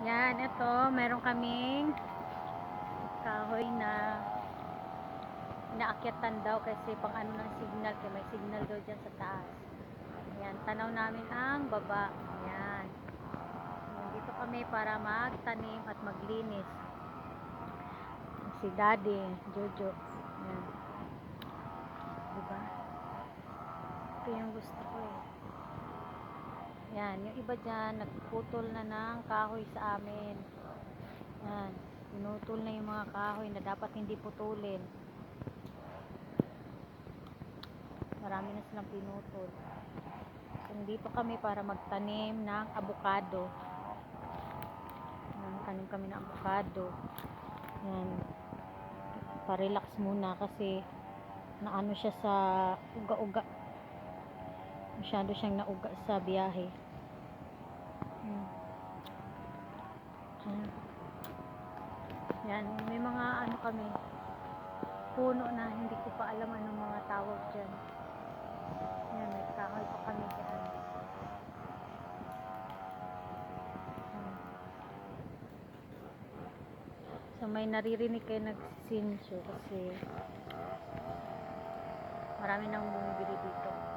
Yan, ito, meron kaming kahoy na inaakyatan daw kasi pang ano ng signal, kaya may signal daw dyan sa taas. Yan, tanaw namin ang baba. Yan. Nandito kami para magtanim at maglinis. Si Daddy, Jojo. Yan. Diba? Ito yung gusto ko eh. Yan, yung iba dyan, nagputol na ng kahoy sa amin. Yan, pinutol na yung mga kahoy na dapat hindi putulin. Marami na silang pinutol. So, dito kami para magtanim ng avocado. Tanim kami ng avocado. Yan, pa-relax muna kasi naano siya sa uga-uga. Masyado siyang nauga sa biyahe. Yan, may mga ano kami, puno na hindi ko pa alam anong mga tawag dyan. Yan, may kahoy pa kami dyan. So may naririnig kayo nagsisinso kasi marami nang bumibili dito.